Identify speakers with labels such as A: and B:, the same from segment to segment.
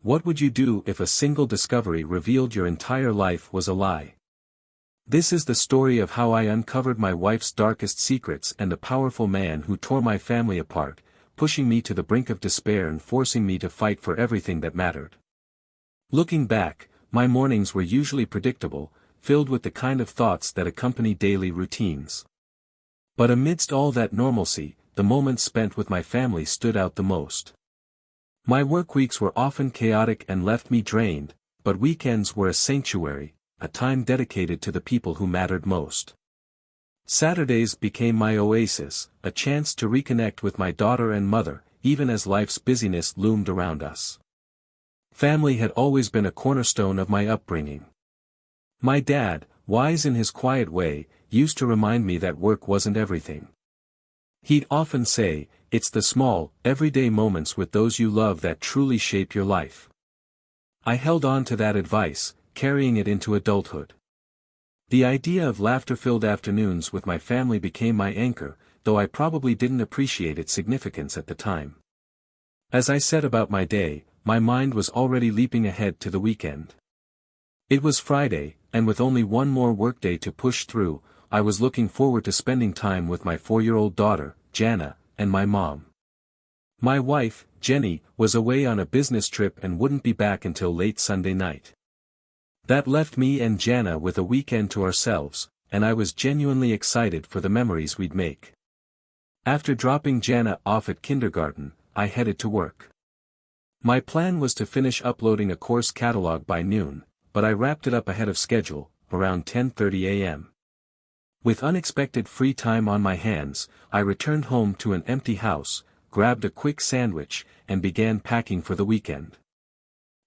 A: What would you do if a single discovery revealed your entire life was a lie? This is the story of how I uncovered my wife's darkest secrets and the powerful man who tore my family apart, pushing me to the brink of despair and forcing me to fight for everything that mattered. Looking back, my mornings were usually predictable, filled with the kind of thoughts that accompany daily routines. But amidst all that normalcy, the moments spent with my family stood out the most. My work weeks were often chaotic and left me drained, but weekends were a sanctuary, a time dedicated to the people who mattered most. Saturdays became my oasis, a chance to reconnect with my daughter and mother, even as life's busyness loomed around us. Family had always been a cornerstone of my upbringing. My dad, wise in his quiet way, used to remind me that work wasn't everything. He'd often say, "It's the small, everyday moments with those you love that truly shape your life." I held on to that advice, carrying it into adulthood. The idea of laughter-filled afternoons with my family became my anchor, though I probably didn't appreciate its significance at the time. As I set about my day, my mind was already leaping ahead to the weekend. It was Friday, and with only one more workday to push through, I was looking forward to spending time with my 4-year-old daughter, Jana, and my mom. My wife, Jenny, was away on a business trip and wouldn't be back until late Sunday night. That left me and Jana with a weekend to ourselves, and I was genuinely excited for the memories we'd make. After dropping Jana off at kindergarten, I headed to work. My plan was to finish uploading a course catalog by noon, but I wrapped it up ahead of schedule, around 10:30 a.m. With unexpected free time on my hands, I returned home to an empty house, grabbed a quick sandwich, and began packing for the weekend.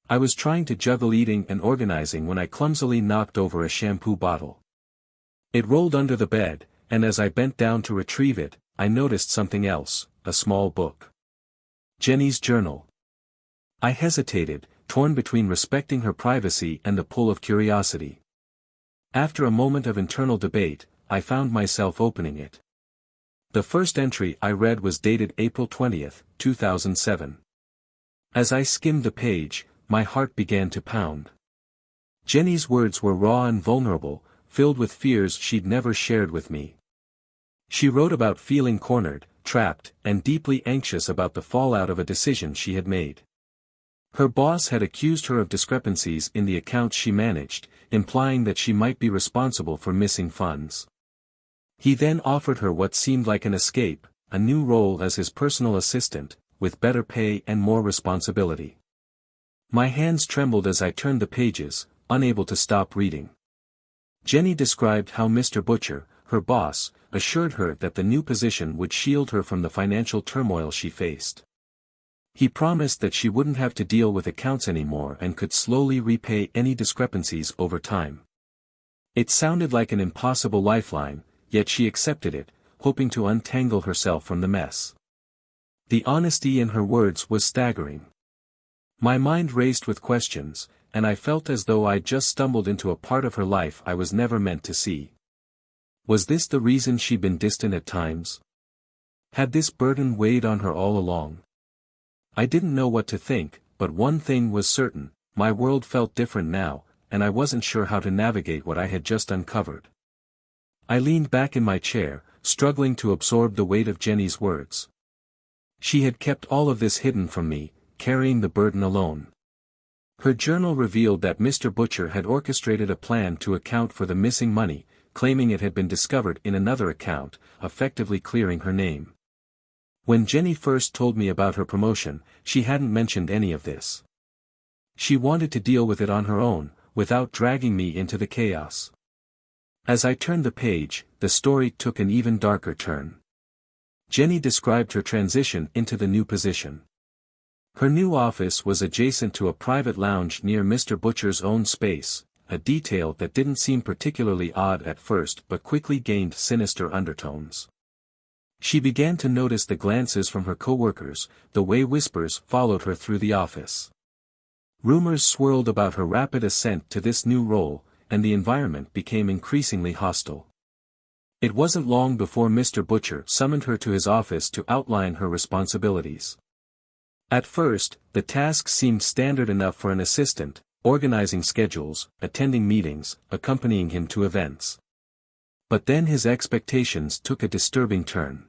A: I was trying to juggle eating and organizing when I clumsily knocked over a shampoo bottle. It rolled under the bed, and as I bent down to retrieve it, I noticed something else, a small book. Jenny's journal. I hesitated, torn between respecting her privacy and the pull of curiosity. After a moment of internal debate, I found myself opening it. The first entry I read was dated April 20th, 2007. As I skimmed the page, my heart began to pound. Jenny's words were raw and vulnerable, filled with fears she'd never shared with me. She wrote about feeling cornered, trapped, and deeply anxious about the fallout of a decision she had made. Her boss had accused her of discrepancies in the accounts she managed, implying that she might be responsible for missing funds. He then offered her what seemed like an escape, a new role as his personal assistant, with better pay and more responsibility. My hands trembled as I turned the pages, unable to stop reading. Jenny described how Mr. Butcher, her boss, assured her that the new position would shield her from the financial turmoil she faced. He promised that she wouldn't have to deal with accounts anymore and could slowly repay any discrepancies over time. It sounded like an impossible lifeline, yet she accepted it, hoping to untangle herself from the mess. The honesty in her words was staggering. My mind raced with questions, and I felt as though I'd just stumbled into a part of her life I was never meant to see. Was this the reason she'd been distant at times? Had this burden weighed on her all along? I didn't know what to think, but one thing was certain, my world felt different now, and I wasn't sure how to navigate what I had just uncovered. I leaned back in my chair, struggling to absorb the weight of Jenny's words. She had kept all of this hidden from me, carrying the burden alone. Her journal revealed that Mr. Butcher had orchestrated a plan to account for the missing money, claiming it had been discovered in another account, effectively clearing her name. When Jenny first told me about her promotion, she hadn't mentioned any of this. She wanted to deal with it on her own, without dragging me into the chaos. As I turned the page, the story took an even darker turn. Jenny described her transition into the new position. Her new office was adjacent to a private lounge near Mr. Butcher's own space, a detail that didn't seem particularly odd at first but quickly gained sinister undertones. She began to notice the glances from her coworkers, the way whispers followed her through the office. Rumors swirled about her rapid ascent to this new role, and the environment became increasingly hostile. It wasn't long before Mr. Butcher summoned her to his office to outline her responsibilities. At first, the tasks seemed standard enough for an assistant, organizing schedules, attending meetings, accompanying him to events. But then his expectations took a disturbing turn.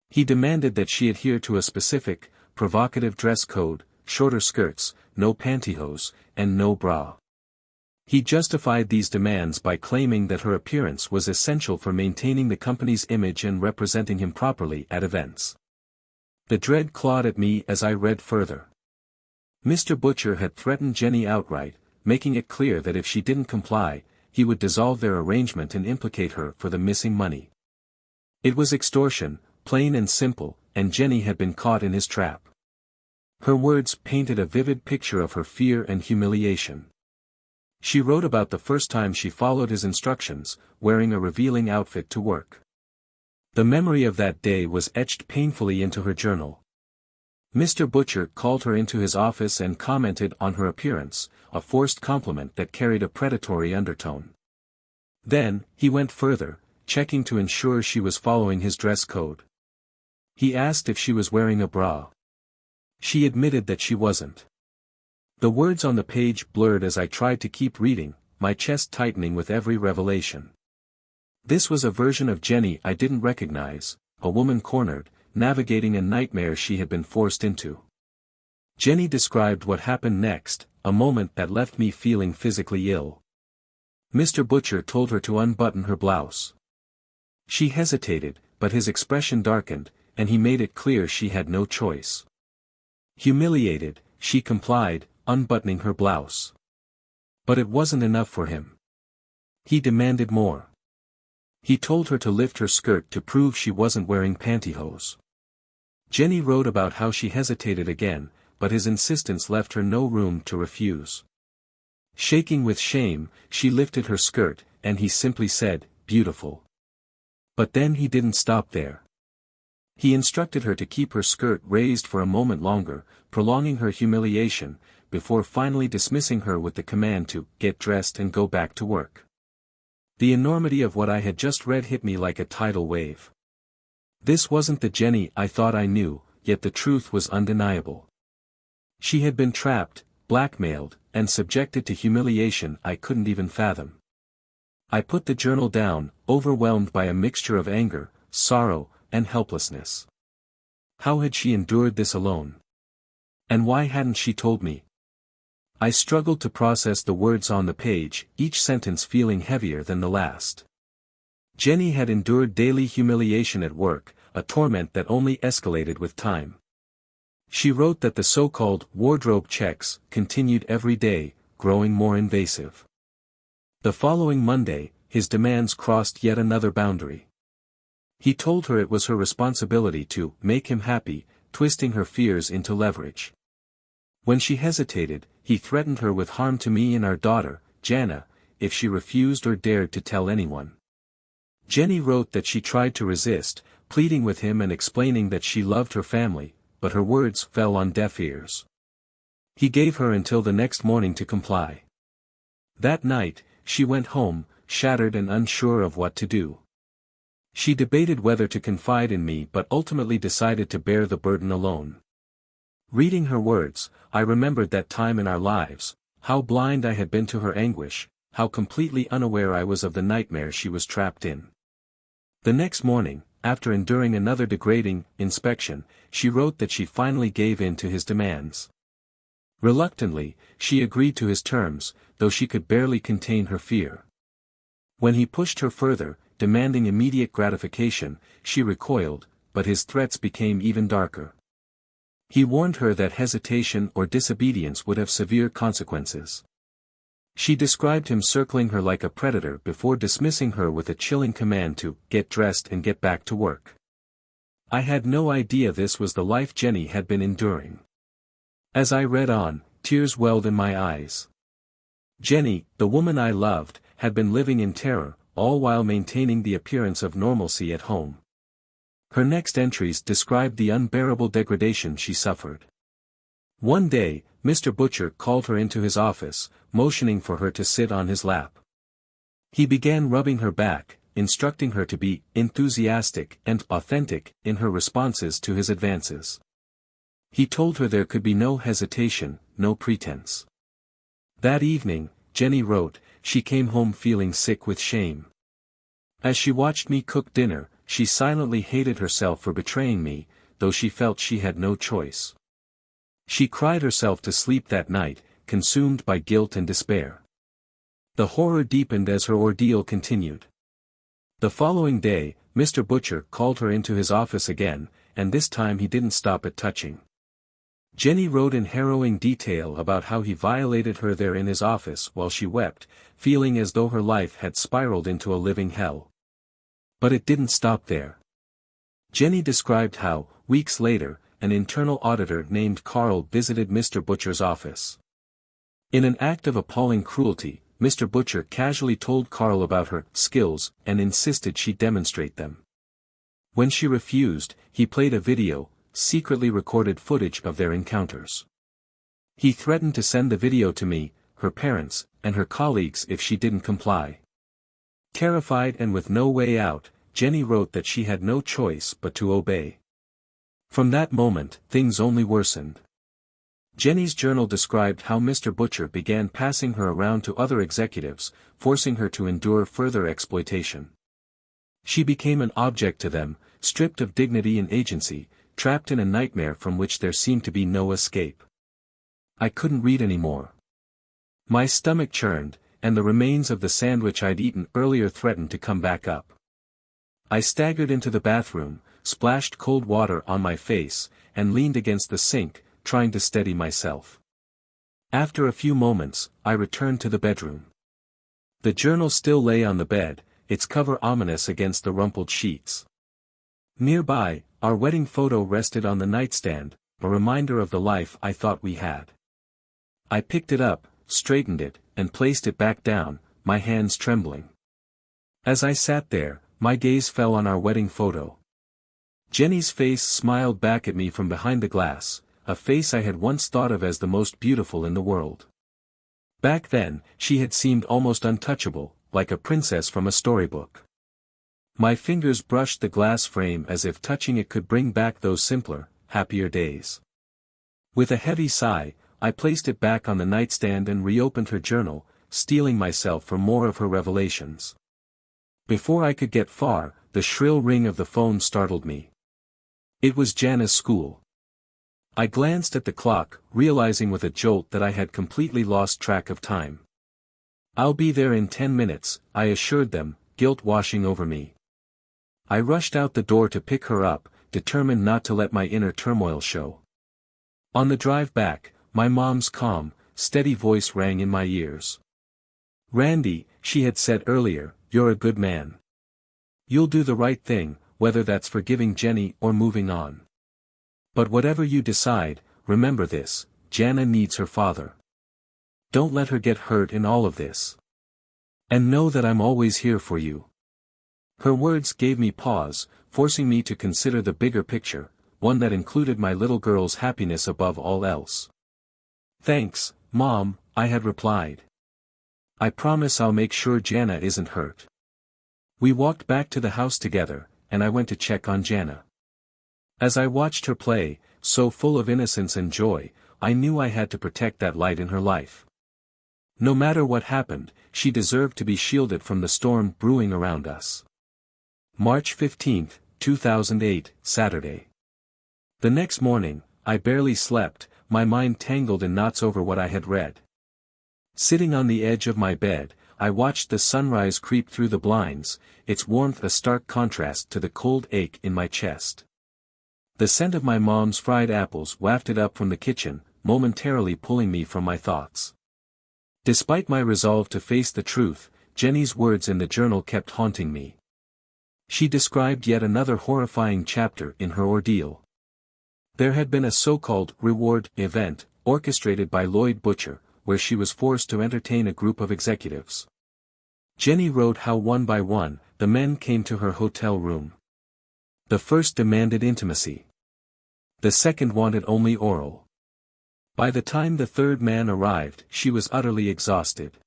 A: He demanded that she adhere to a specific, provocative dress code, shorter skirts, no pantyhose, and no bra. He justified these demands by claiming that her appearance was essential for maintaining the company's image and representing him properly at events. The dread clawed at me as I read further. Mr. Butcher had threatened Jenny outright, making it clear that if she didn't comply, he would dissolve their arrangement and implicate her for the missing money. It was extortion, plain and simple, and Jenny had been caught in his trap. Her words painted a vivid picture of her fear and humiliation. She wrote about the first time she followed his instructions, wearing a revealing outfit to work. The memory of that day was etched painfully into her journal. Mr. Butcher called her into his office and commented on her appearance, a forced compliment that carried a predatory undertone. Then, he went further, checking to ensure she was following his dress code. He asked if she was wearing a bra. She admitted that she wasn't. The words on the page blurred as I tried to keep reading, my chest tightening with every revelation. This was a version of Jenny I didn't recognize, a woman cornered, navigating a nightmare she had been forced into. Jenny described what happened next, a moment that left me feeling physically ill. Mr. Butcher told her to unbutton her blouse. She hesitated, but his expression darkened, and he made it clear she had no choice. Humiliated, she complied, unbuttoning her blouse. But it wasn't enough for him. He demanded more. He told her to lift her skirt to prove she wasn't wearing pantyhose. Jenny wrote about how she hesitated again, but his insistence left her no room to refuse. Shaking with shame, she lifted her skirt, and he simply said, "Beautiful." But then he didn't stop there. He instructed her to keep her skirt raised for a moment longer, prolonging her humiliation, before finally dismissing her with the command to get dressed and go back to work. The enormity of what I had just read hit me like a tidal wave. This wasn't the Jenny I thought I knew, yet the truth was undeniable. She had been trapped, blackmailed, and subjected to humiliation I couldn't even fathom. I put the journal down, overwhelmed by a mixture of anger, sorrow, and helplessness. How had she endured this alone? And why hadn't she told me? I struggled to process the words on the page, each sentence feeling heavier than the last. Jenny had endured daily humiliation at work, a torment that only escalated with time. She wrote that the so-called wardrobe checks continued every day, growing more invasive. The following Monday, his demands crossed yet another boundary. He told her it was her responsibility to make him happy, twisting her fears into leverage. When she hesitated, he threatened her with harm to me and our daughter, Jana, if she refused or dared to tell anyone. Jenny wrote that she tried to resist, pleading with him and explaining that she loved her family, but her words fell on deaf ears. He gave her until the next morning to comply. That night, she went home, shattered and unsure of what to do. She debated whether to confide in me but ultimately decided to bear the burden alone. Reading her words, I remembered that time in our lives, how blind I had been to her anguish, how completely unaware I was of the nightmare she was trapped in. The next morning, after enduring another degrading inspection, she wrote that she finally gave in to his demands. Reluctantly, she agreed to his terms, though she could barely contain her fear. When he pushed her further, demanding immediate gratification, she recoiled, but his threats became even darker. He warned her that hesitation or disobedience would have severe consequences. She described him circling her like a predator before dismissing her with a chilling command to get dressed and get back to work. I had no idea this was the life Jenny had been enduring. As I read on, tears welled in my eyes. Jenny, the woman I loved, had been living in terror, all while maintaining the appearance of normalcy at home. Her next entries described the unbearable degradation she suffered. One day, Mr. Butcher called her into his office, motioning for her to sit on his lap. He began rubbing her back, instructing her to be enthusiastic and authentic in her responses to his advances. He told her there could be no hesitation, no pretense. That evening, Jenny wrote, she came home feeling sick with shame. As she watched me cook dinner, she silently hated herself for betraying me, though she felt she had no choice. She cried herself to sleep that night, consumed by guilt and despair. The horror deepened as her ordeal continued. The following day, Mr. Butcher called her into his office again, and this time he didn't stop at touching. Jenny wrote in harrowing detail about how he violated her there in his office while she wept, feeling as though her life had spiraled into a living hell. But it didn't stop there. Jenny described how, weeks later, an internal auditor named Carl visited Mr. Butcher's office. In an act of appalling cruelty, Mr. Butcher casually told Carl about her skills and insisted she demonstrate them. When she refused, he played a video, secretly recorded footage of their encounters. He threatened to send the video to me, her parents, and her colleagues if she didn't comply. Terrified and with no way out, Jenny wrote that she had no choice but to obey. From that moment, things only worsened. Jenny's journal described how Mr. Butcher began passing her around to other executives, forcing her to endure further exploitation. She became an object to them, stripped of dignity and agency, trapped in a nightmare from which there seemed to be no escape. I couldn't read anymore. My stomach churned, and the remains of the sandwich I'd eaten earlier threatened to come back up. I staggered into the bathroom, splashed cold water on my face, and leaned against the sink, trying to steady myself. After a few moments, I returned to the bedroom. The journal still lay on the bed, its cover ominous against the rumpled sheets. Nearby, our wedding photo rested on the nightstand, a reminder of the life I thought we had. I picked it up, straightened it, and placed it back down, my hands trembling. As I sat there, my gaze fell on our wedding photo. Jenny's face smiled back at me from behind the glass, a face I had once thought of as the most beautiful in the world. Back then, she had seemed almost untouchable, like a princess from a storybook. My fingers brushed the glass frame as if touching it could bring back those simpler, happier days. With a heavy sigh, I placed it back on the nightstand and reopened her journal, steeling myself for more of her revelations. Before I could get far, the shrill ring of the phone startled me. It was Jana's school. I glanced at the clock, realizing with a jolt that I had completely lost track of time. "I'll be there in 10 minutes, I assured them, guilt washing over me. I rushed out the door to pick her up, determined not to let my inner turmoil show. On the drive back, my mom's calm, steady voice rang in my ears. "Randy," she had said earlier, "you're a good man. You'll do the right thing, whether that's forgiving Jenny or moving on. But whatever you decide, remember this, Jana needs her father. Don't let her get hurt in all of this. And know that I'm always here for you." Her words gave me pause, forcing me to consider the bigger picture, one that included my little girl's happiness above all else. "Thanks, Mom," I had replied. "I promise I'll make sure Jana isn't hurt." We walked back to the house together, and I went to check on Jana. As I watched her play, so full of innocence and joy, I knew I had to protect that light in her life. No matter what happened, she deserved to be shielded from the storm brewing around us. March 15, 2008, Saturday. The next morning, I barely slept, my mind tangled in knots over what I had read. Sitting on the edge of my bed, I watched the sunrise creep through the blinds, its warmth a stark contrast to the cold ache in my chest. The scent of my mom's fried apples wafted up from the kitchen, momentarily pulling me from my thoughts. Despite my resolve to face the truth, Jenny's words in the journal kept haunting me. She described yet another horrifying chapter in her ordeal. There had been a so-called reward event, orchestrated by Lloyd Butcher, where she was forced to entertain a group of executives. Jenny wrote how one by one, the men came to her hotel room. The first demanded intimacy. The second wanted only oral. By the time the third man arrived, she was utterly exhausted.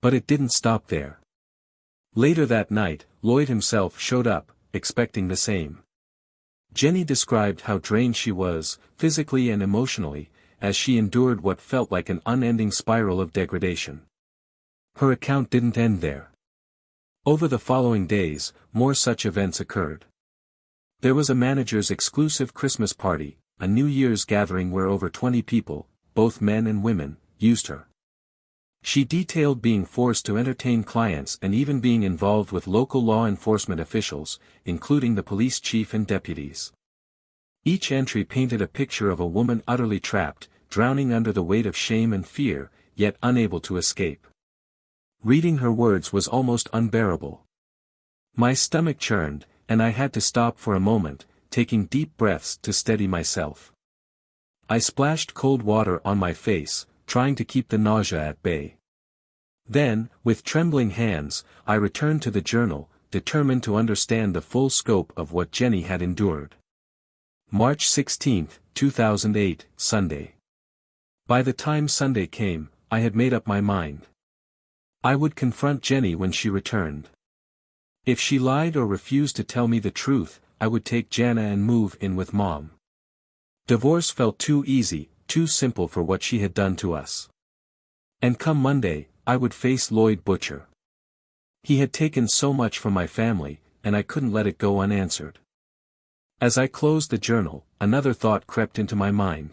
A: But it didn't stop there. Later that night, Lloyd himself showed up, expecting the same. Jenny described how drained she was, physically and emotionally, as she endured what felt like an unending spiral of degradation. Her account didn't end there. Over the following days, more such events occurred. There was a manager's exclusive Christmas party, a New Year's gathering where over 20 people, both men and women, used her. She detailed being forced to entertain clients and even being involved with local law enforcement officials, including the police chief and deputies. Each entry painted a picture of a woman utterly trapped, drowning under the weight of shame and fear, yet unable to escape. Reading her words was almost unbearable. My stomach churned, and I had to stop for a moment, taking deep breaths to steady myself. I splashed cold water on my face, trying to keep the nausea at bay. Then, with trembling hands, I returned to the journal, determined to understand the full scope of what Jenny had endured. March 16, 2008, Sunday. By the time Sunday came, I had made up my mind. I would confront Jenny when she returned. If she lied or refused to tell me the truth, I would take Jana and move in with Mom. Divorce felt too easy, too simple for what she had done to us. And come Monday, I would face Lloyd Butcher. He had taken so much from my family, and I couldn't let it go unanswered. As I closed the journal, another thought crept into my mind.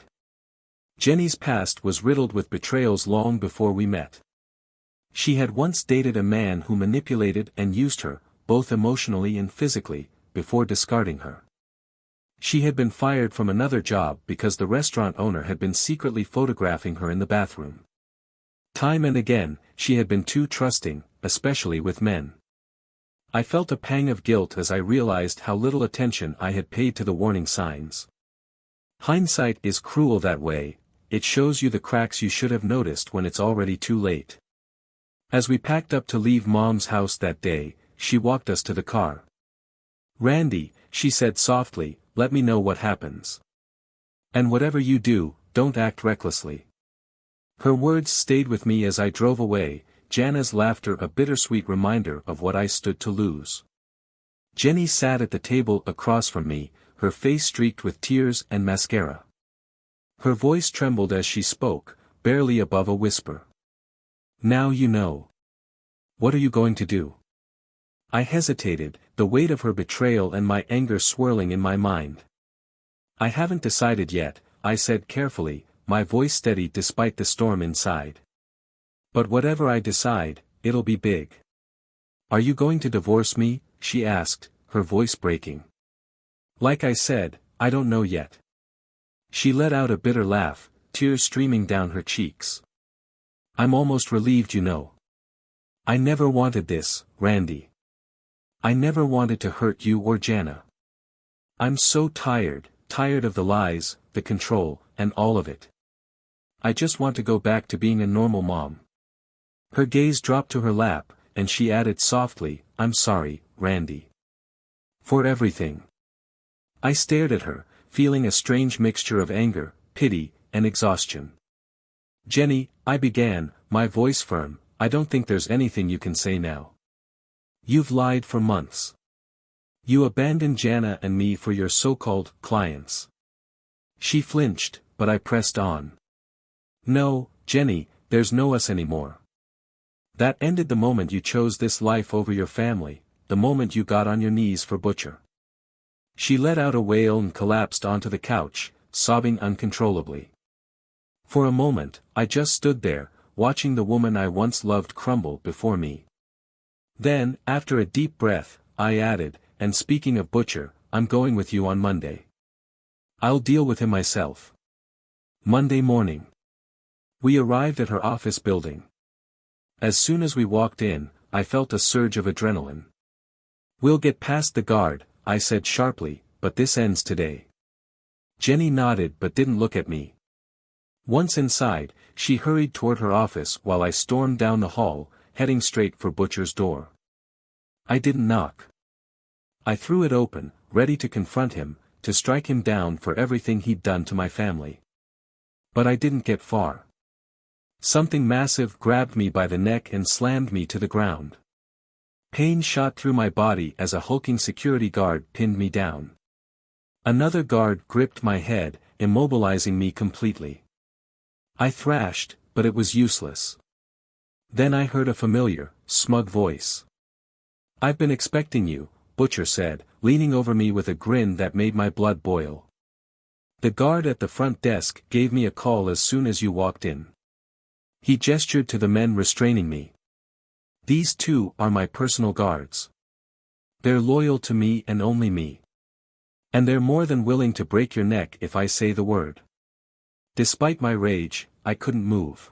A: Jenny's past was riddled with betrayals long before we met. She had once dated a man who manipulated and used her, both emotionally and physically, before discarding her. She had been fired from another job because the restaurant owner had been secretly photographing her in the bathroom. Time and again, she had been too trusting, especially with men. I felt a pang of guilt as I realized how little attention I had paid to the warning signs. Hindsight is cruel that way, it shows you the cracks you should have noticed when it's already too late. As we packed up to leave Mom's house that day, she walked us to the car. "Randy," she said softly, "let me know what happens. And whatever you do, don't act recklessly." Her words stayed with me as I drove away, Jana's laughter a bittersweet reminder of what I stood to lose. Jenny sat at the table across from me, her face streaked with tears and mascara. Her voice trembled as she spoke, barely above a whisper. "Now you know. What are you going to do?" I hesitated, the weight of her betrayal and my anger swirling in my mind. "I haven't decided yet," I said carefully, my voice steady despite the storm inside. "But whatever I decide, it'll be big." "Are you going to divorce me?" she asked, her voice breaking. "Like I said, I don't know yet." She let out a bitter laugh, tears streaming down her cheeks. "I'm almost relieved, you know. I never wanted this, Randy. I never wanted to hurt you or Jana. I'm so tired of the lies, the control, and all of it. I just want to go back to being a normal mom." Her gaze dropped to her lap, and she added softly, "I'm sorry, Randy. For everything." I stared at her, feeling a strange mixture of anger, pity, and exhaustion. "Jenny," I began, my voice firm, "I don't think there's anything you can say now. You've lied for months. You abandoned Jana and me for your so-called clients." She flinched, but I pressed on. "No, Jenny, there's no us anymore. That ended the moment you chose this life over your family, the moment you got on your knees for Butcher." She let out a wail and collapsed onto the couch, sobbing uncontrollably. For a moment, I just stood there, watching the woman I once loved crumble before me. Then, after a deep breath, I added, "And speaking of Butcher, I'm going with you on Monday. I'll deal with him myself." Monday morning. We arrived at her office building. As soon as we walked in, I felt a surge of adrenaline. "We'll get past the guard," I said sharply, "but this ends today." Jenny nodded but didn't look at me. Once inside, she hurried toward her office while I stormed down the hall, heading straight for Butcher's door. I didn't knock. I threw it open, ready to confront him, to strike him down for everything he'd done to my family. But I didn't get far. Something massive grabbed me by the neck and slammed me to the ground. Pain shot through my body as a hulking security guard pinned me down. Another guard gripped my head, immobilizing me completely. I thrashed, but it was useless. Then I heard a familiar, smug voice. "I've been expecting you," Butcher said, leaning over me with a grin that made my blood boil. "The guard at the front desk gave me a call as soon as you walked in." He gestured to the men restraining me. "These two are my personal guards. They're loyal to me and only me. And they're more than willing to break your neck if I say the word." Despite my rage, I couldn't move.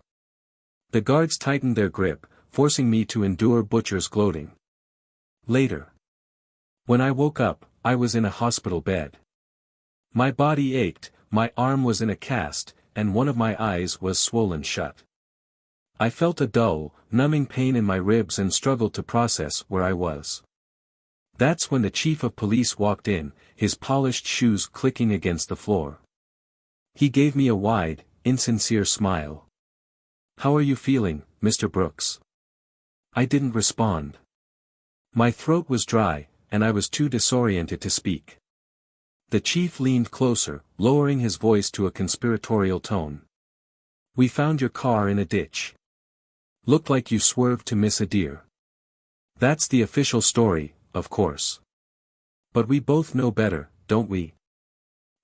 A: The guards tightened their grip, forcing me to endure Butcher's gloating. Later. When I woke up, I was in a hospital bed. My body ached, my arm was in a cast, and one of my eyes was swollen shut. I felt a dull, numbing pain in my ribs and struggled to process where I was. That's when the chief of police walked in, his polished shoes clicking against the floor. He gave me a wide, insincere smile. "How are you feeling, Mr. Brooks?" I didn't respond. My throat was dry, and I was too disoriented to speak. The chief leaned closer, lowering his voice to a conspiratorial tone. "We found your car in a ditch. Looked like you swerved to miss a deer. That's the official story, of course. But we both know better, don't we?"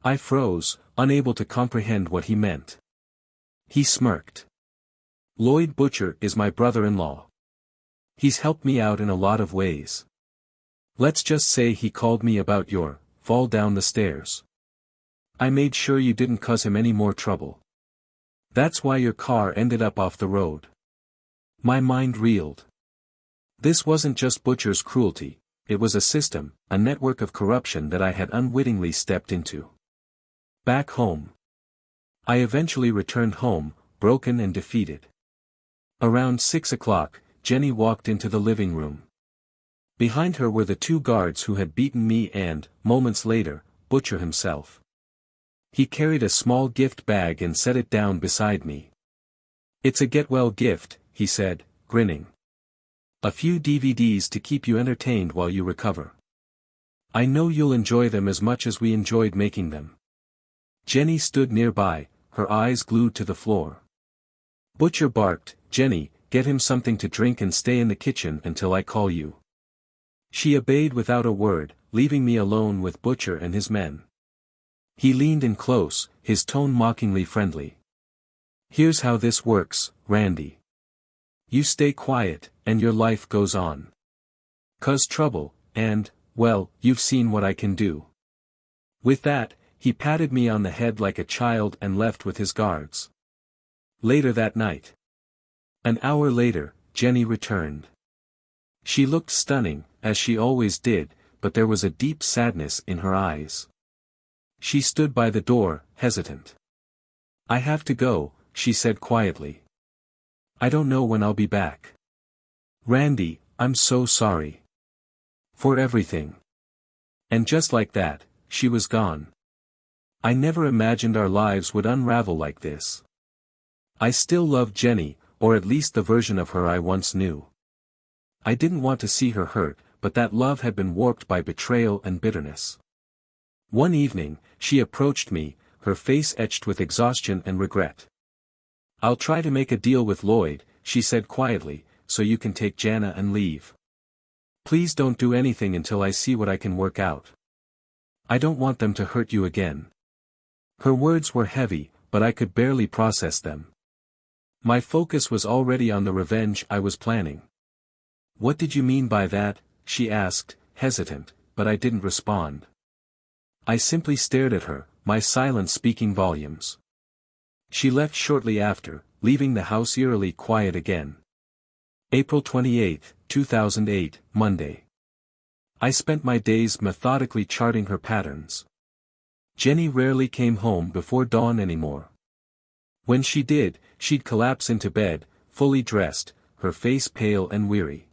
A: I froze, unable to comprehend what he meant. He smirked. "Lloyd Butcher is my brother-in-law. He's helped me out in a lot of ways. Let's just say he called me about your fall down the stairs. I made sure you didn't cause him any more trouble. That's why your car ended up off the road." My mind reeled. This wasn't just Butcher's cruelty, it was a system, a network of corruption that I had unwittingly stepped into. Back home. I eventually returned home, broken and defeated. Around 6 o'clock, Jenny walked into the living room. Behind her were the two guards who had beaten me and, moments later, Butcher himself. He carried a small gift bag and set it down beside me. "It's a get-well gift," he said, grinning. "A few DVDs to keep you entertained while you recover. I know you'll enjoy them as much as we enjoyed making them." Jenny stood nearby, her eyes glued to the floor. Butcher barked, "Jenny, get him something to drink and stay in the kitchen until I call you." She obeyed without a word, leaving me alone with Butcher and his men. He leaned in close, his tone mockingly friendly. "Here's how this works, Randy. You stay quiet, and your life goes on. 'Cause trouble, and, well, you've seen what I can do." With that, he patted me on the head like a child and left with his guards. Later that night. An hour later, Jenny returned. She looked stunning, as she always did, but there was a deep sadness in her eyes. She stood by the door, hesitant. "I have to go," she said quietly. "I don't know when I'll be back. Randy, I'm so sorry. For everything." And just like that, she was gone. I never imagined our lives would unravel like this. I still loved Jenny, or at least the version of her I once knew. I didn't want to see her hurt, but that love had been warped by betrayal and bitterness. One evening, she approached me, her face etched with exhaustion and regret. "I'll try to make a deal with Lloyd," she said quietly, "so you can take Jana and leave. Please don't do anything until I see what I can work out. I don't want them to hurt you again." Her words were heavy, but I could barely process them. My focus was already on the revenge I was planning. "What did you mean by that?" she asked, hesitant, but I didn't respond. I simply stared at her, my silence speaking volumes. She left shortly after, leaving the house eerily quiet again. April 28, 2008, Monday. I spent my days methodically charting her patterns. Jenny rarely came home before dawn anymore. When she did, she'd collapse into bed, fully dressed, her face pale and weary.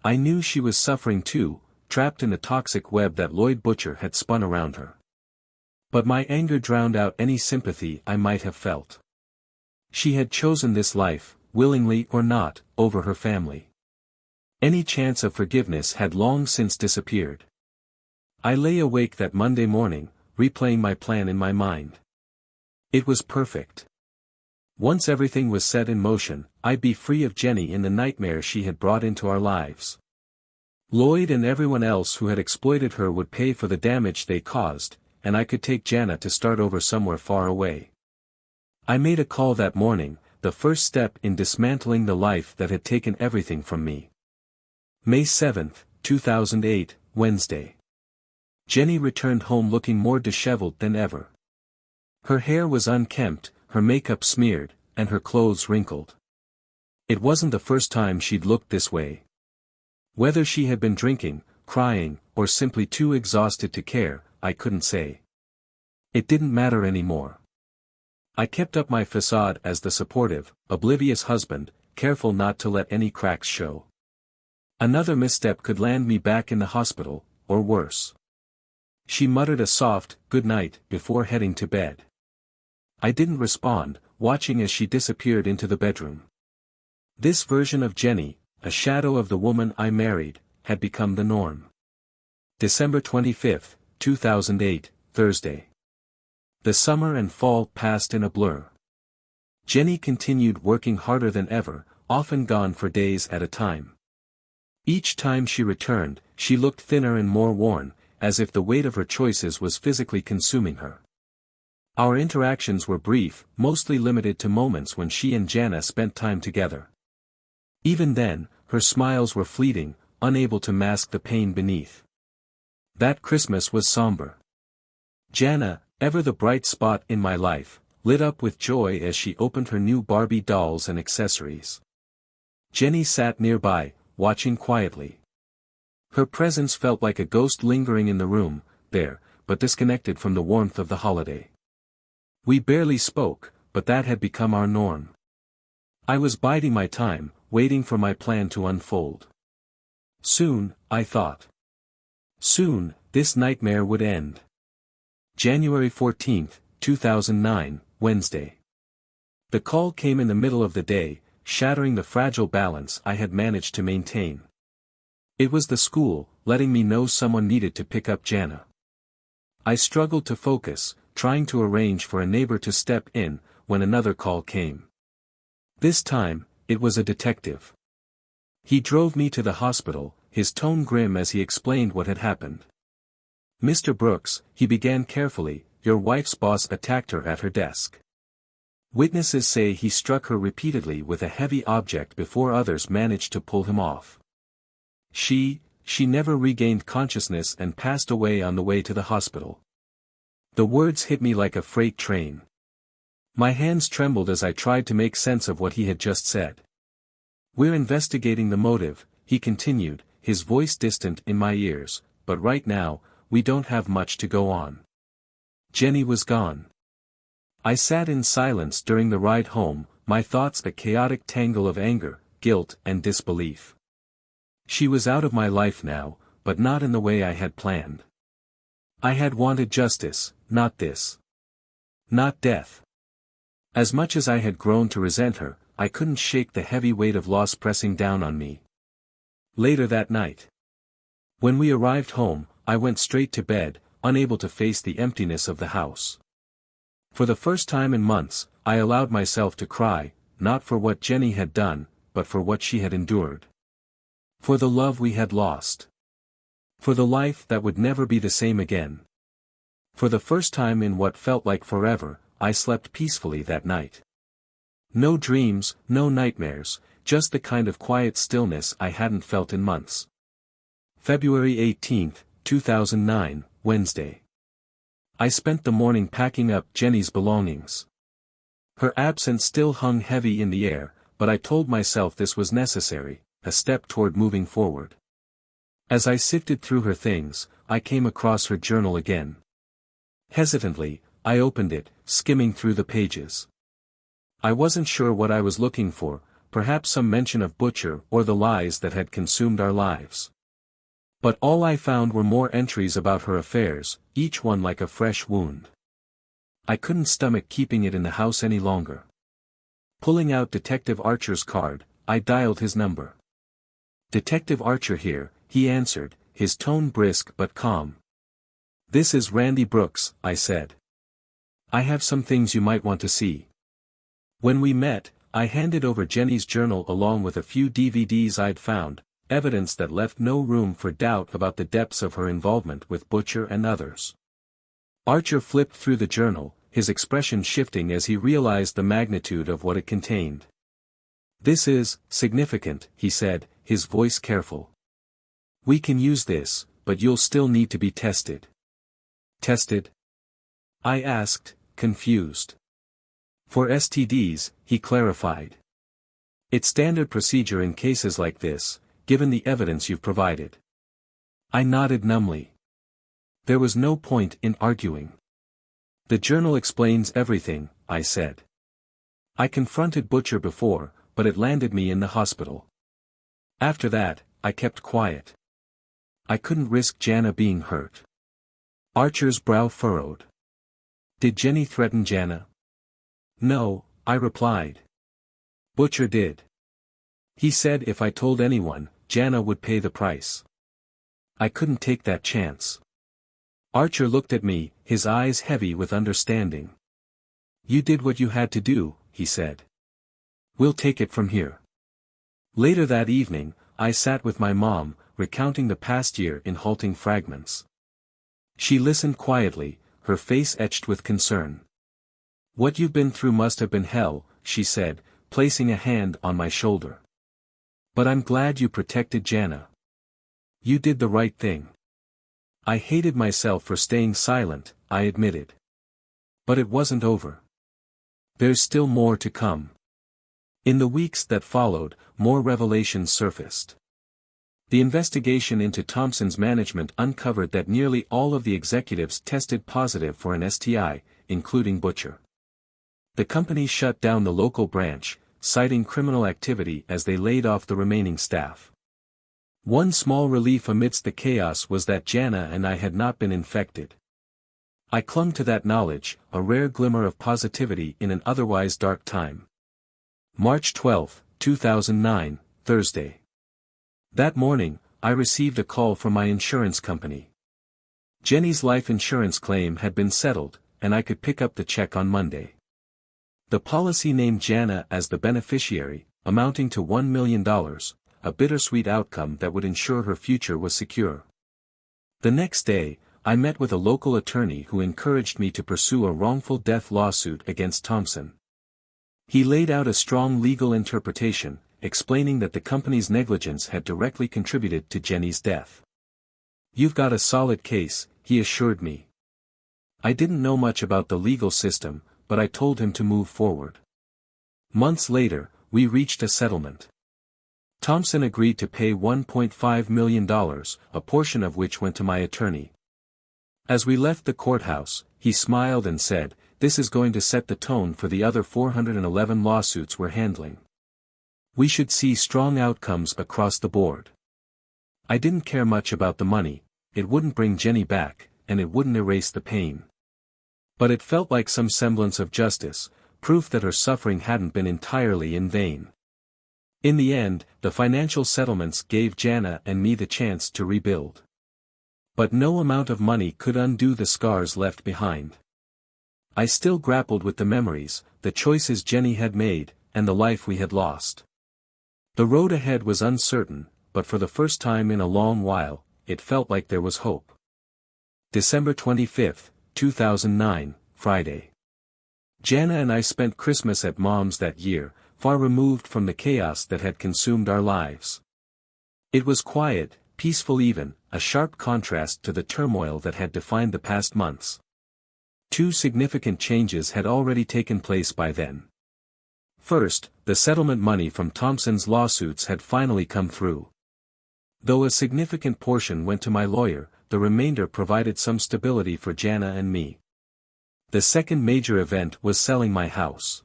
A: I knew she was suffering too, trapped in the toxic web that Lloyd Butcher had spun around her. But my anger drowned out any sympathy I might have felt. She had chosen this life, willingly or not, over her family. Any chance of forgiveness had long since disappeared. I lay awake that Monday morning, replaying my plan in my mind. It was perfect. Once everything was set in motion, I'd be free of Jenny in the nightmare she had brought into our lives. Lloyd and everyone else who had exploited her would pay for the damage they caused, and I could take Jana to start over somewhere far away. I made a call that morning, the first step in dismantling the life that had taken everything from me. May 7, 2008, Wednesday. Jenny returned home looking more disheveled than ever. Her hair was unkempt, her makeup smeared, and her clothes wrinkled. It wasn't the first time she'd looked this way. Whether she had been drinking, crying, or simply too exhausted to care, I couldn't say. It didn't matter anymore. I kept up my facade as the supportive, oblivious husband, careful not to let any cracks show. Another misstep could land me back in the hospital, or worse. She muttered a soft, "good night," before heading to bed. I didn't respond, watching as she disappeared into the bedroom. This version of Jenny, a shadow of the woman I married, had become the norm. December 25, 2008, Thursday. The summer and fall passed in a blur. Jenny continued working harder than ever, often gone for days at a time. Each time she returned, she looked thinner and more worn, as if the weight of her choices was physically consuming her. Our interactions were brief, mostly limited to moments when she and Jana spent time together. Even then, her smiles were fleeting, unable to mask the pain beneath. That Christmas was somber. Jana, ever the bright spot in my life, lit up with joy as she opened her new Barbie dolls and accessories. Jenny sat nearby, watching quietly. Her presence felt like a ghost lingering in the room, there, but disconnected from the warmth of the holiday. We barely spoke, but that had become our norm. I was biding my time, waiting for my plan to unfold. Soon, I thought. Soon, this nightmare would end. January 14, 2009, Wednesday. The call came in the middle of the day, shattering the fragile balance I had managed to maintain. It was the school, letting me know someone needed to pick up Jana. I struggled to focus, trying to arrange for a neighbor to step in, when another call came. This time, it was a detective. He drove me to the hospital, his tone grim as he explained what had happened. "Mr. Brooks," he began carefully, "your wife's boss attacked her at her desk. Witnesses say he struck her repeatedly with a heavy object before others managed to pull him off. She never regained consciousness and passed away on the way to the hospital." The words hit me like a freight train. My hands trembled as I tried to make sense of what he had just said. "We're investigating the motive," he continued, his voice distant in my ears, "but right now, we don't have much to go on." Jenny was gone. I sat in silence during the ride home, my thoughts a chaotic tangle of anger, guilt, and disbelief. She was out of my life now, but not in the way I had planned. I had wanted justice, not this. Not death. As much as I had grown to resent her, I couldn't shake the heavy weight of loss pressing down on me. Later that night, when we arrived home, I went straight to bed, unable to face the emptiness of the house. For the first time in months, I allowed myself to cry, not for what Jenny had done, but for what she had endured. For the love we had lost. For the life that would never be the same again. For the first time in what felt like forever, I slept peacefully that night. No dreams, no nightmares, just the kind of quiet stillness I hadn't felt in months. February 18, 2009, Wednesday. I spent the morning packing up Jenny's belongings. Her absence still hung heavy in the air, but I told myself this was necessary, a step toward moving forward. As I sifted through her things, I came across her journal again. Hesitantly, I opened it, skimming through the pages. I wasn't sure what I was looking for, perhaps some mention of Butcher or the lies that had consumed our lives. But all I found were more entries about her affairs, each one like a fresh wound. I couldn't stomach keeping it in the house any longer. Pulling out Detective Archer's card, I dialed his number. "Detective Archer here," he answered, his tone brisk but calm. "This is Randy Brooks," I said. "I have some things you might want to see." When we met, I handed over Jenny's journal along with a few DVDs I'd found, evidence that left no room for doubt about the depths of her involvement with Butcher and others. Archer flipped through the journal, his expression shifting as he realized the magnitude of what it contained. "This is significant," he said, his voice careful. "We can use this, but you'll still need to be tested." "Tested?" I asked, confused. "For STDs," he clarified. "It's standard procedure in cases like this, given the evidence you've provided." I nodded numbly. There was no point in arguing. "The journal explains everything," I said. "I confronted Butcher before, but it landed me in the hospital. After that, I kept quiet. I couldn't risk Jana being hurt." Archer's brow furrowed. "Did Jenny threaten Jana?" "No," I replied. "Butcher did. He said if I told anyone, Jana would pay the price. I couldn't take that chance." Archer looked at me, his eyes heavy with understanding. "You did what you had to do," he said. "We'll take it from here." Later that evening, I sat with my mom, recounting the past year in halting fragments. She listened quietly, her face etched with concern. "What you've been through must have been hell," she said, placing a hand on my shoulder. "But I'm glad you protected Jana. You did the right thing." I hated myself for staying silent, I admitted. But it wasn't over. There's still more to come. In the weeks that followed, more revelations surfaced. The investigation into Thompson's management uncovered that nearly all of the executives tested positive for an STI, including Butcher. The company shut down the local branch, citing criminal activity as they laid off the remaining staff. One small relief amidst the chaos was that Jana and I had not been infected. I clung to that knowledge, a rare glimmer of positivity in an otherwise dark time. March 12, 2009, Thursday. That morning, I received a call from my insurance company. Jenny's life insurance claim had been settled, and I could pick up the check on Monday. The policy named Jana as the beneficiary, amounting to $1 million, a bittersweet outcome that would ensure her future was secure. The next day, I met with a local attorney who encouraged me to pursue a wrongful death lawsuit against Thompson. He laid out a strong legal interpretation, explaining that the company's negligence had directly contributed to Jenny's death. "You've got a solid case," he assured me. I didn't know much about the legal system, but I told him to move forward. Months later, we reached a settlement. Thompson agreed to pay $1.5 million, a portion of which went to my attorney. As we left the courthouse, he smiled and said, "This is going to set the tone for the other 411 lawsuits we're handling. We should see strong outcomes across the board." I didn't care much about the money, it wouldn't bring Jenny back, and it wouldn't erase the pain. But it felt like some semblance of justice, proof that her suffering hadn't been entirely in vain. In the end, the financial settlements gave Jana and me the chance to rebuild. But no amount of money could undo the scars left behind. I still grappled with the memories, the choices Jenny had made, and the life we had lost. The road ahead was uncertain, but for the first time in a long while, it felt like there was hope. December 25, 2009, Friday. Jana and I spent Christmas at Mom's that year, far removed from the chaos that had consumed our lives. It was quiet, peaceful even, a sharp contrast to the turmoil that had defined the past months. Two significant changes had already taken place by then. First, the settlement money from Thompson's lawsuits had finally come through. Though a significant portion went to my lawyer, the remainder provided some stability for Jana and me. The second major event was selling my house.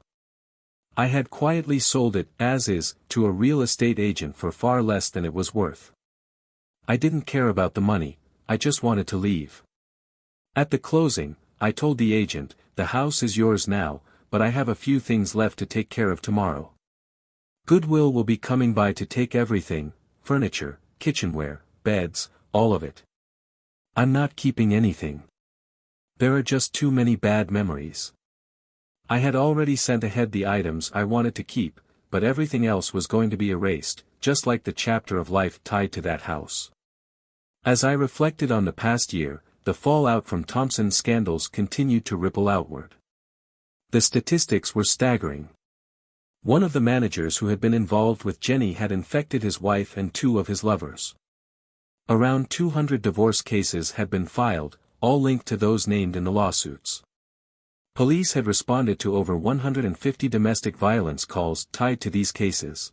A: I had quietly sold it, as is, to a real estate agent for far less than it was worth. I didn't care about the money, I just wanted to leave. At the closing, I told the agent, "The house is yours now, but I have a few things left to take care of tomorrow. Goodwill will be coming by to take everything, furniture, kitchenware, beds, all of it. I'm not keeping anything." There are just too many bad memories. I had already sent ahead the items I wanted to keep, but everything else was going to be erased, just like the chapter of life tied to that house. As I reflected on the past year, the fallout from Thompson's scandals continued to ripple outward. The statistics were staggering. One of the managers who had been involved with Jenny had infected his wife and 2 of his lovers. Around 200 divorce cases had been filed, all linked to those named in the lawsuits. Police had responded to over 150 domestic violence calls tied to these cases.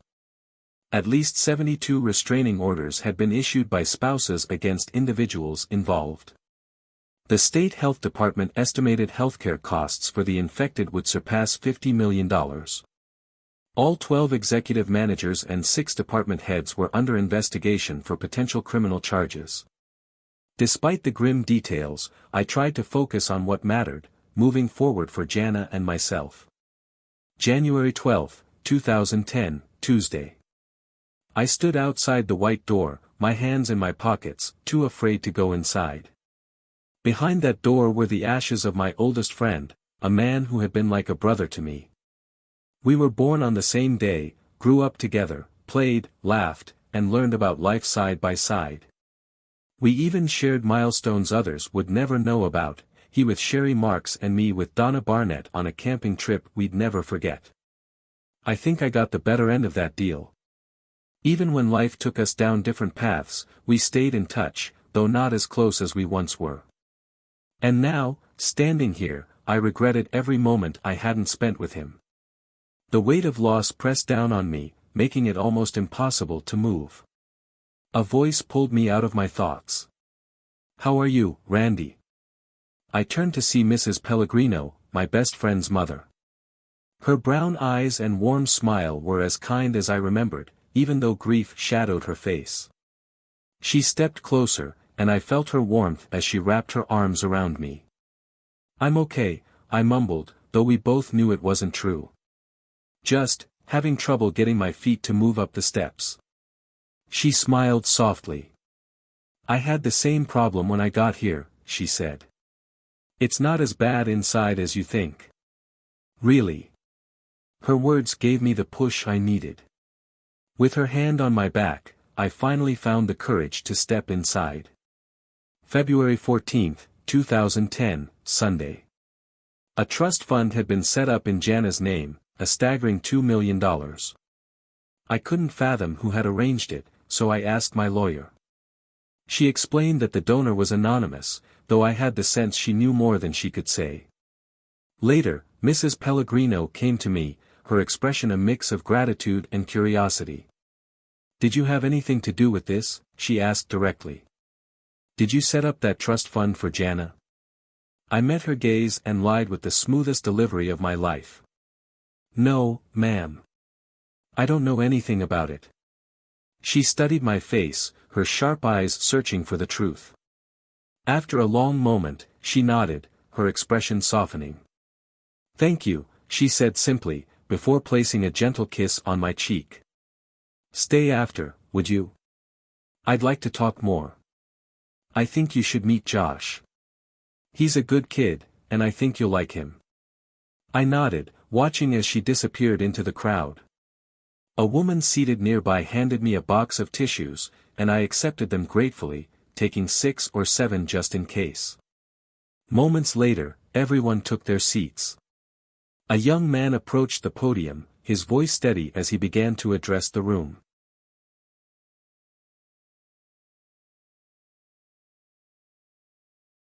A: At least 72 restraining orders had been issued by spouses against individuals involved. The state health department estimated healthcare costs for the infected would surpass $50 million. All 12 executive managers and 6 department heads were under investigation for potential criminal charges. Despite the grim details, I tried to focus on what mattered, moving forward for Jana and myself. January 12, 2010, Tuesday. I stood outside the white door, my hands in my pockets, too afraid to go inside. Behind that door were the ashes of my oldest friend, a man who had been like a brother to me. We were born on the same day, grew up together, played, laughed, and learned about life side by side. We even shared milestones others would never know about, he with Sherry Marks and me with Donna Barnett on a camping trip we'd never forget. I think I got the better end of that deal. Even when life took us down different paths, we stayed in touch, though not as close as we once were. And now, standing here, I regretted every moment I hadn't spent with him. The weight of loss pressed down on me, making it almost impossible to move. A voice pulled me out of my thoughts. "How are you, Randy?" I turned to see Mrs. Pellegrino, my best friend's mother. Her brown eyes and warm smile were as kind as I remembered, even though grief shadowed her face. She stepped closer, and I felt her warmth as she wrapped her arms around me. "I'm okay," I mumbled, though we both knew it wasn't true. "Just, having trouble getting my feet to move up the steps." She smiled softly. "I had the same problem when I got here," she said. "It's not as bad inside as you think." "Really?" Her words gave me the push I needed. With her hand on my back, I finally found the courage to step inside. February 14, 2010, Sunday. A trust fund had been set up in Jana's name, a staggering $2 million. I couldn't fathom who had arranged it, so I asked my lawyer. She explained that the donor was anonymous, though I had the sense she knew more than she could say. Later, Mrs. Pellegrino came to me, her expression a mix of gratitude and curiosity. "Did you have anything to do with this?" she asked directly. "Did you set up that trust fund for Jana?" I met her gaze and lied with the smoothest delivery of my life. "No, ma'am. I don't know anything about it." She studied my face, her sharp eyes searching for the truth. After a long moment, she nodded, her expression softening. "Thank you," she said simply, before placing a gentle kiss on my cheek. "Stay after, would you? I'd like to talk more. I think you should meet Josh. He's a good kid, and I think you'll like him." I nodded, watching as she disappeared into the crowd. A woman seated nearby handed me a box of tissues, and I accepted them gratefully, taking 6 or 7 just in case. Moments later, everyone took their seats. A young man approached the podium, his voice steady as he began to address the room.